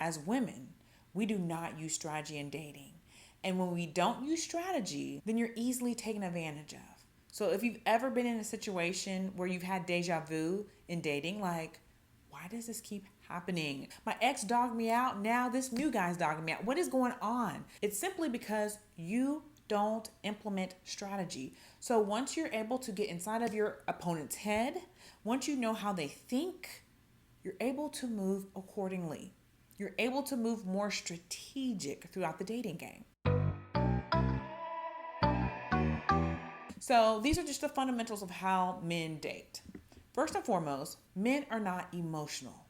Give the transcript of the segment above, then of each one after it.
as women, we do not use strategy in dating. And when we don't use strategy, then you're easily taken advantage of. So if you've ever been in a situation where you've had deja vu in dating, like, why does this keep happening? My ex dogged me out. Now this new guy's dogging me out. What is going on? It's simply because you don't implement strategy. So once you're able to get inside of your opponent's head, once you know how they think, you're able to move accordingly. You're able to move more strategic throughout the dating game. So these are just the fundamentals of how men date. First and foremost, men are not emotional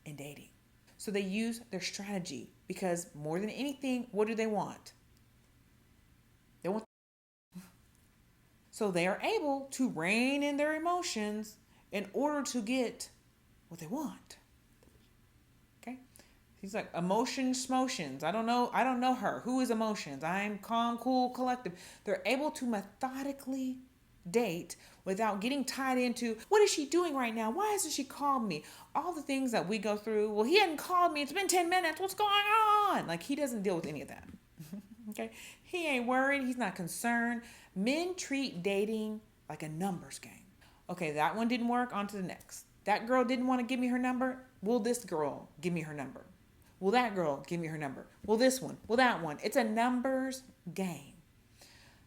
in dating. So they use their strategy because more than anything, what do they want? They want. So they are able to rein in their emotions in order to get what they want. Okay? He's like, emotions, smotions. I don't know her. Who is emotions? I'm calm, cool, collective. They're able to methodically date without getting tied into, what is she doing right now? Why hasn't she called me? All the things that we go through. Well, he hadn't called me. It's been 10 minutes. What's going on? Like, he doesn't deal with any of that. Okay? He ain't worried. He's not concerned. Men treat dating like a numbers game. Okay, that one didn't work. On to the next. That girl didn't want to give me her number. Will this girl give me her number? Will that girl give me her number? Will this one? Will that one? It's a numbers game.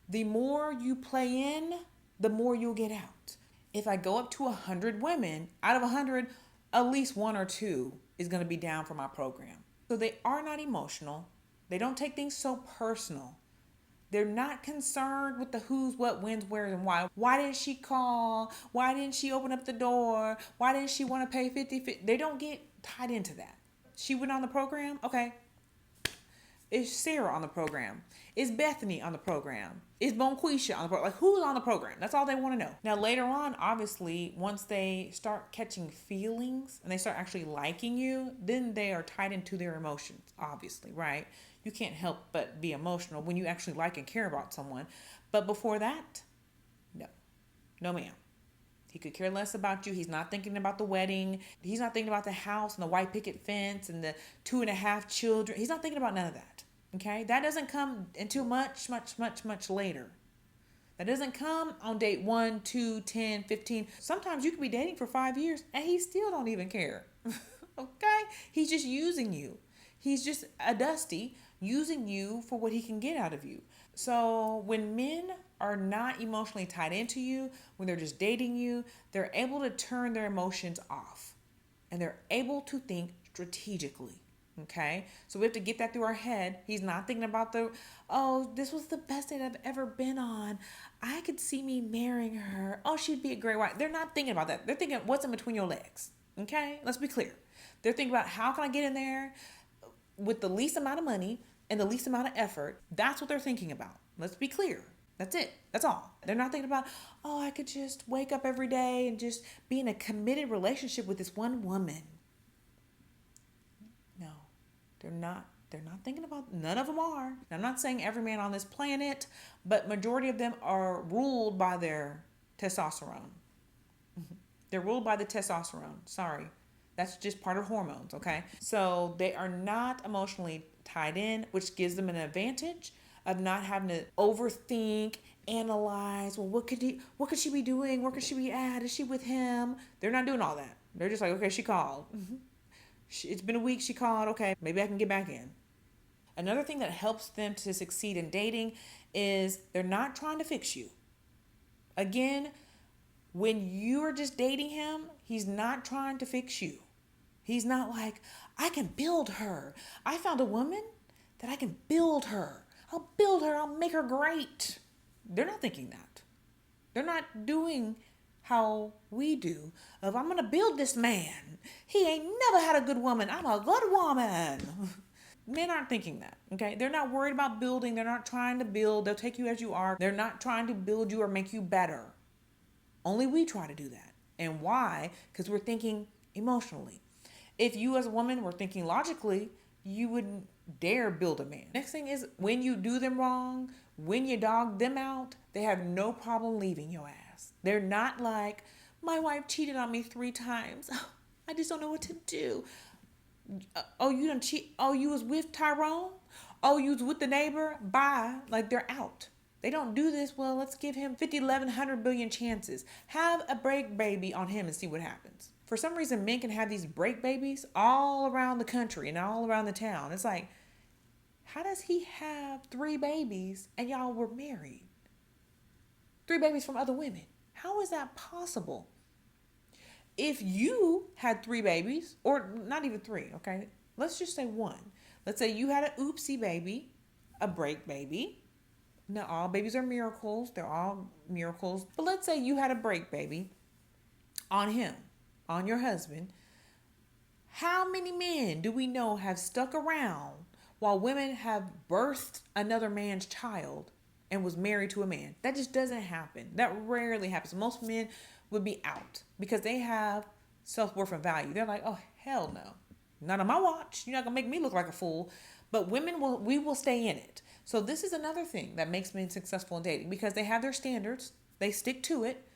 The more you play in, the more you'll get out. If I go up to 100 women, out of 100, at least one or two is going to be down for my program. So they are not emotional. They don't take things so personal. They're not concerned with the who's, what, when's, where's, and why. Why didn't she call? Why didn't she open up the door? Why didn't she want to pay 50? They don't get tied into that. She went on the program? Okay. Is Sarah on the program? Is Bethany on the program? Is Bonquisha on the program? Like, who's on the program? That's all they want to know. Now, later on, obviously, once they start catching feelings and they start actually liking you, then they are tied into their emotions, obviously, right? You can't help but be emotional when you actually like and care about someone. But before that, no. No, ma'am. He could care less about you. He's not thinking about the wedding. He's not thinking about the house and the white picket fence and the 2.5 children. He's not thinking about none of that. Okay? That doesn't come until much, much, much, much later. That doesn't come on date 1, 2, 10, 15. Sometimes you could be dating for 5 years and he still don't even care. Okay? He's just using you. He's just a dusty using you for what he can get out of you. So when men are not emotionally tied into you, when they're just dating you, they're able to turn their emotions off and they're able to think strategically. Okay, so we have to get that through our head. He's not thinking about this was the best date I've ever been on. I could see me marrying her. Oh, she'd be a great wife. They're not thinking about that. They're thinking, what's in between your legs? Okay, let's be clear. They're thinking about, how can I get in there with the least amount of money and the least amount of effort. That's what they're thinking about. Let's be clear. That's it. That's all. They're not thinking about, I could just wake up every day and just be in a committed relationship with this one woman. No, they're not. They're not thinking about, none of them are. I'm not saying every man on this planet, but majority of them are ruled by their testosterone. They're ruled by the testosterone. Sorry. That's just part of hormones, okay? So they are not emotionally tied in, which gives them an advantage of not having to overthink, analyze. Well, what could she be doing? Where could she be at? Is she with him? They're not doing all that. They're just like, okay, she called. It's been a week, she called. Okay, maybe I can get back in. Another thing that helps them to succeed in dating is they're not trying to fix you. Again, when you're just dating him, he's not trying to fix you. He's not like, I can build her. I found a woman that I can build her. I'll build her. I'll make her great. They're not thinking that. They're not doing how we do of, I'm going to build this man. He ain't never had a good woman. I'm a good woman. Men aren't thinking that, okay? They're not worried about building. They're not trying to build. They'll take you as you are. They're not trying to build you or make you better. Only we try to do that. And why? Because we're thinking emotionally. If you as a woman were thinking logically, you wouldn't dare build a man. Next thing is, when you do them wrong, when you dog them out, they have no problem leaving your ass. They're not like, my wife cheated on me 3 times. I just don't know what to do. Oh, you done cheat. Oh, you was with Tyrone. Oh, you was with the neighbor. Bye. Like they're out. They don't do this. Well, let's give him 50, 11, 100 billion chances. Have a break baby on him and see what happens. For some reason, men can have these break babies all around the country and all around the town. It's like, how does he have 3 babies and y'all were married? 3 babies from other women. How is that possible? If you had 3 babies, or not even 3, okay? Let's just say 1. Let's say you had an oopsie baby, a break baby. Now, all babies are miracles. They're all miracles. But let's say you had a break baby on him, on your husband. How many men do we know have stuck around while women have birthed another man's child and was married to a man? That just doesn't happen. That rarely happens. Most men would be out because they have self-worth and value. They're like, oh, hell no. Not on my watch. You're not going to make me look like a fool. But women we will stay in it. So this is another thing that makes men successful in dating because they have their standards. They stick to it.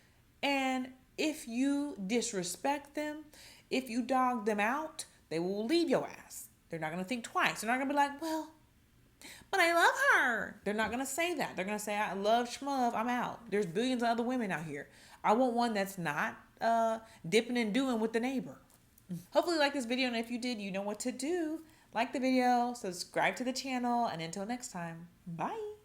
And if you disrespect them, if you dog them out, they will leave your ass. They're not going to think twice. They're not going to be like, well, but I love her. They're not going to say that. They're going to say, I love Schmuv. I'm out. There's billions of other women out here. I want one that's not dipping and doing with the neighbor. Hopefully you like this video. And if you did, you know what to do. Like the video, subscribe to the channel. And until next time, bye.